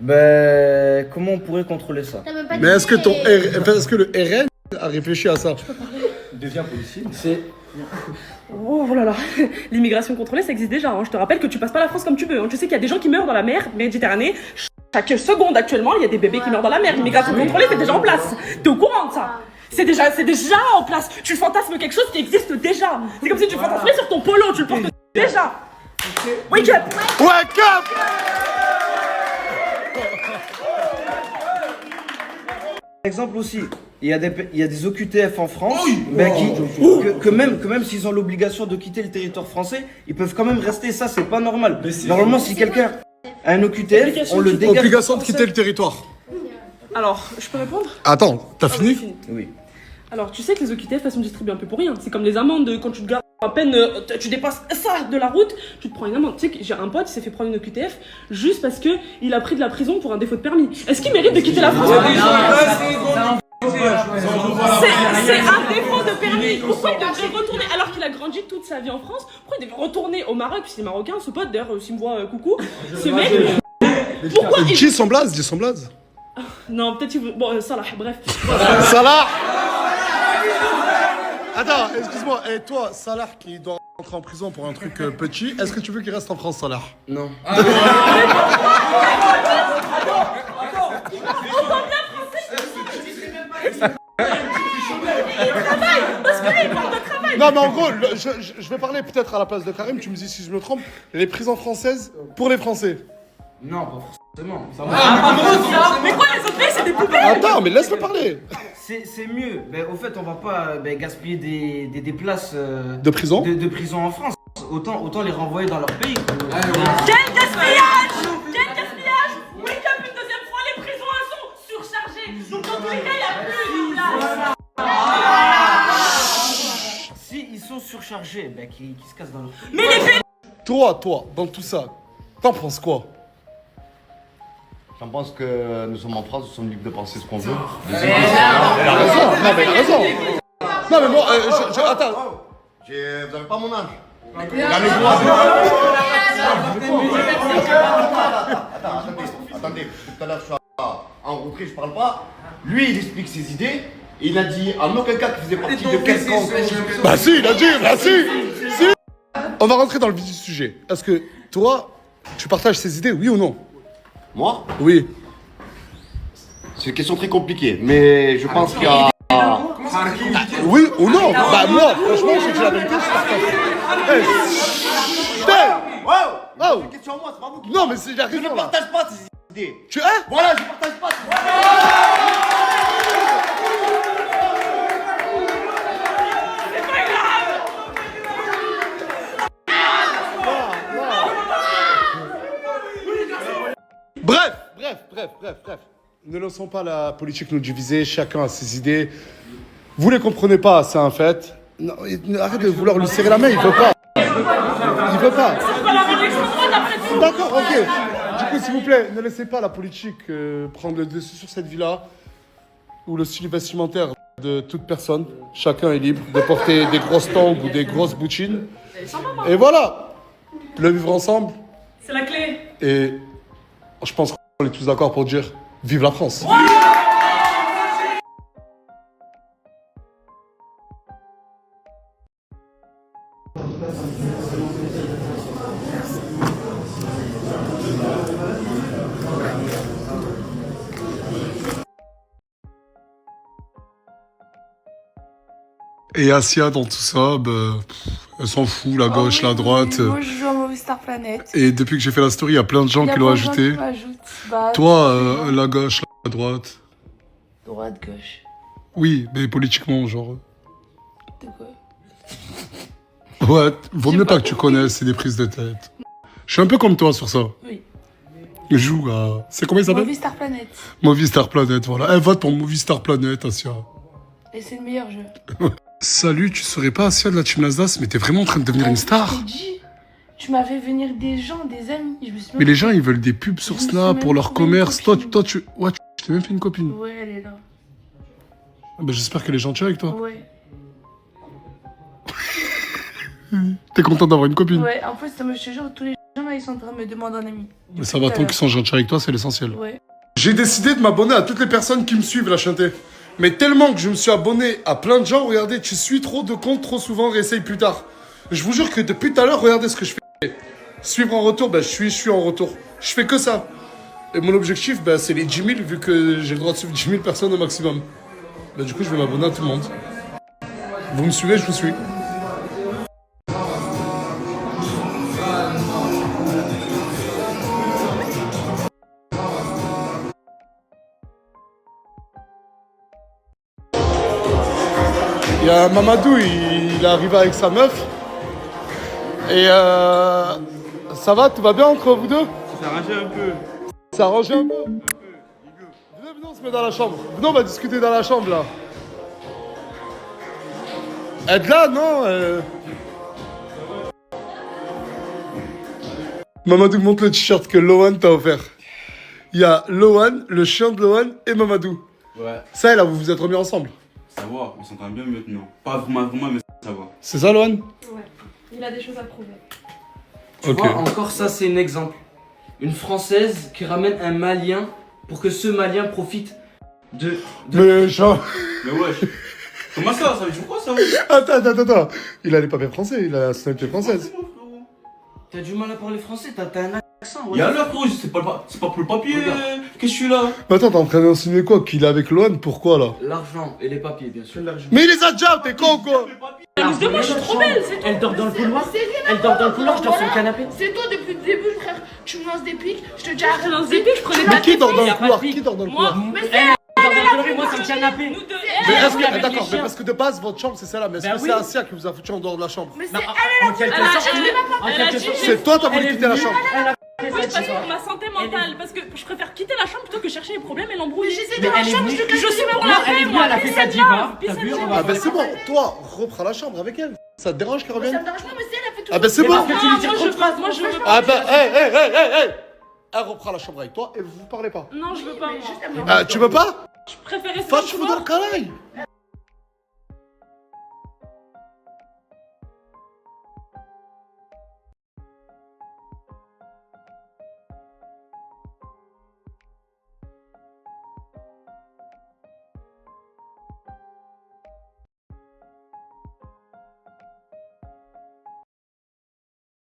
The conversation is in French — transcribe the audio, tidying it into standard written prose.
Ben, comment on pourrait contrôler ça? Mais est-ce que, est-ce que le RN a réfléchi à ça? Deviens policier. Oh là là, l'immigration contrôlée, ça existe déjà. Je te rappelle que tu passes pas la France comme tu veux. Tu sais qu'il y a des gens qui meurent dans la mer Méditerranée. Chaque seconde actuellement, il y a des bébés qui meurent dans la mer. L'immigration contrôlée, c'est déjà en place. T'es au courant de ça? C'est déjà en place. Tu fantasmes quelque chose qui existe déjà. C'est comme si tu fantasmais sur ton polo, tu le portes déjà. Wake up! Wake up! Exemple aussi, il y a des OQTF en France que même s'ils ont l'obligation de quitter le territoire français, ils peuvent quand même rester. Ça, c'est pas normal. Normalement, si quelqu'un a un OQTF, on le dégage. Obligation de quitter le territoire. Alors, je peux répondre? Attends, t'as fini? Oui. Alors, tu sais que les OQTF, elles sont distribuées un peu pour rien. C'est comme les amendes quand tu te gares à peine, tu dépasses ça de la route, tu te prends une amende. Tu sais que j'ai un pote, il s'est fait prendre une OQTF juste parce que il a pris de la prison pour un défaut de permis. Est-ce qu'il mérite de quitter la France? C'est un défaut de permis. Pourquoi il devrait retourner alors qu'il a grandi toute sa vie en France? Pourquoi il devrait retourner au Maroc? Puis c'est marocain, ce pote, d'ailleurs, s'il me voit, coucou. Ce mec, pourquoi il... Dis son blaze. Non, peut-être qu'il veut... Bon, Salah, bref. Salah! Attends, excuse-moi, et toi, Salah qui doit rentrer en prison pour un truc petit, est-ce que tu veux qu'il reste en France, Salah? Non. Non mais en gros, je vais parler peut-être à la place de Karim, tu me dis si je me trompe, les prisons françaises pour les Français. Non, pas forcément. Mais quoi, les autres pays, c'est des poubelles? Attends, mais laisse-le parler. C'est mieux. Ben, au fait, on va pas gaspiller des places De prison de prison en France. Autant les renvoyer dans leur pays. Quel gaspillage! Quel gaspillage! Wake up une deuxième fois, les prisons elles sont surchargées. Donc dans tous les cas, il n'y a plus de place. Si ils sont surchargés, ben qu'ils se cassent dans leur pays. Mais les pays... Toi, dans tout ça, t'en penses quoi? J'en pense que nous sommes en France, nous sommes libres de penser ce qu'on veut. Il a raison, non mais il a raison. Non mais moi, attends. Vous avez pas mon âge. Attendez, tout à l'heure je suis en rentrée, je parle pas. Lui il explique ses idées, et il a dit en aucun cas qu'il faisait partie de quelconque. Bah si, il a dit, bah si. On va rentrer dans le vif du sujet. Est-ce que toi, tu partages ces idées, oui ou non? Moi, Oui. c'est une question très compliquée, mais je pense qu'il y a... Oui ou non? Bah moi, franchement, je dis la vérité, je partage. Hey, C'est une question à moi, c'est pas vous qui... non mais c'est la Je ne raison là. partage pas ces idées. Tu hein? Voilà, je partage pas. Bref. Ne laissons pas la politique nous diviser, chacun a ses idées. Vous les comprenez pas, c'est un fait. Non, arrête de vouloir lui serrer la main, il veut pas. Il veut pas. D'accord, ok. Du coup, s'il vous plaît, ne laissez pas la politique prendre le dessus sur cette vie-là, où le style vestimentaire de toute personne, chacun est libre de porter des grosses tongs ou des grosses boutines. Et voilà, le vivre ensemble. C'est la clé. Et je pense qu'on est tous d'accord pour dire vive la France. Et Asia dans tout ça, elle s'en fout, la gauche, la droite. Moi je joue à Movistar Planet. Et depuis que j'ai fait la story, il y a plein de gens qui l'ont ajouté. Toi, la gauche, la droite. Droite, gauche. Oui, mais politiquement, genre. De quoi? Ouais, vaut mieux pas que tu connaisses, c'est des prises de tête. Je suis un peu comme toi sur ça. Oui. Je joue à... C'est comment il s'appelle? Movistar Planet. Movistar Planet, voilà. Elle vote pour Movistar Planet, Asia. Et c'est le meilleur jeu. Salut, tu serais pas Asia de la Team Nasdaq, mais t'es vraiment en train de devenir une star. Je t'ai dit, tu m'as fait venir des gens, des amis. Je me suis Mais les gens, ils veulent des pubs sur Je me suis Snap même pour leur trouvé une commerce. Toi, copine. tu t'es même fait une copine. Ouais, elle est là. J'espère qu'elle est gentille avec toi. Ouais. T'es content d'avoir une copine? Ouais, en fait, ça me je te jure, tous les gens là, ils sont en train de me demander un ami. Mais ça va, tant qu'ils sont gentils avec toi, c'est l'essentiel. Ouais. J'ai décidé de m'abonner à toutes les personnes qui me suivent, la chanter. Mais tellement que je me suis abonné à plein de gens, regardez, tu suis trop de comptes trop souvent, réessaye plus tard. Je vous jure que depuis tout à l'heure, regardez ce que je fais. Suivre en retour, ben je suis en retour. Je fais que ça. Et mon objectif, ben, c'est les 10 000, vu que j'ai le droit de suivre 10 000 personnes au maximum. Ben, du coup, je vais m'abonner à tout le monde. Vous me suivez, je vous suis. Il y a Mamadou, il est arrivé avec sa meuf. Et ça va, tout va bien entre vous deux? Ça arrangé un peu. Ça arrangé un peu? Venez, on se met dans la chambre. Venez, on va discuter dans la chambre là. Êtes là, non Mamadou, montre le t-shirt que Lohan t'a offert. Il y a Lohan, le chien de Lohan et Mamadou. Ouais, Ça, là, vous vous êtes remis ensemble. ça va, ils sont quand même bien maintenant. Pas vraiment, mais ça va. C'est ça, Lohan? Ouais, il a des choses à prouver. Tu Ok. vois, encore ça, c'est un exemple. Une Française qui ramène un Malien pour que ce Malien profite de... Mais genre... Mais wesh, comment ça veut dire quoi ça? Attends. Il a les papiers français, il a la nationalité française. T'as du mal à parler français, t'as un accent. Et alors, frérot, c'est pas pour le papier Regarde. que je suis là. Mais attends, t'es en train d'insinuer quoi? Qu'il est avec Lohan? Pourquoi, là? L'argent et les papiers, bien sûr. Mais il les a déjà, t'es con ou quoi? Jalouse de moi, je suis trop belle, c'est tout. Elle dort dans le couloir. Elle dort dans le couloir, je dors sur le canapé. C'est toi depuis le début, frère. Tu me lances des pics, je te dis Je arrête. lance des pics, je prenais Mais ta qui dort dans y le a pas couloir? de pics. Qui dort dans le Moi, couloir? Mais Moi, sur le canapé. nous deux. Mais Elle, est-ce oui, que, avec d'accord, les mais chiens. parce que de base, votre chambre, c'est celle-là. Mais est-ce Ben que oui. c'est Asia qui vous a foutu en dehors de la chambre? Mais c'est En quelque Elle a sorte, dit- en elle a quelque dit- sorte, C'est toi, t'as voulu elle est quitter la venue, chambre. elle a Oui, fait parce ça, que tu vois. ma santé mentale, parce que je préfère quitter la chambre plutôt que chercher les problèmes et l'embrouiller. j'essaie de Mais la elle est chambre, venue- je te Je suis pour Non, la elle est paix, venue, moi, elle a fait peace sa and diva. love, peace T'as and vu, love. on va Ah ben c'est bon, toi, reprends la chambre avec elle. Ça te dérange qu'elle Ça revienne? me dérange pas, mais si elle a fait tout Ah ben c'est Mais bon. parce que tu lui tires Moi, trop je de phrases, moi, je veux Ah pas. ben, hey. Elle reprend la chambre avec toi et vous vous parlez pas. Non, je veux pas. moi. Ah, tu veux pas? Je préfère rester Va dans te le fous dans couloir. le canaille.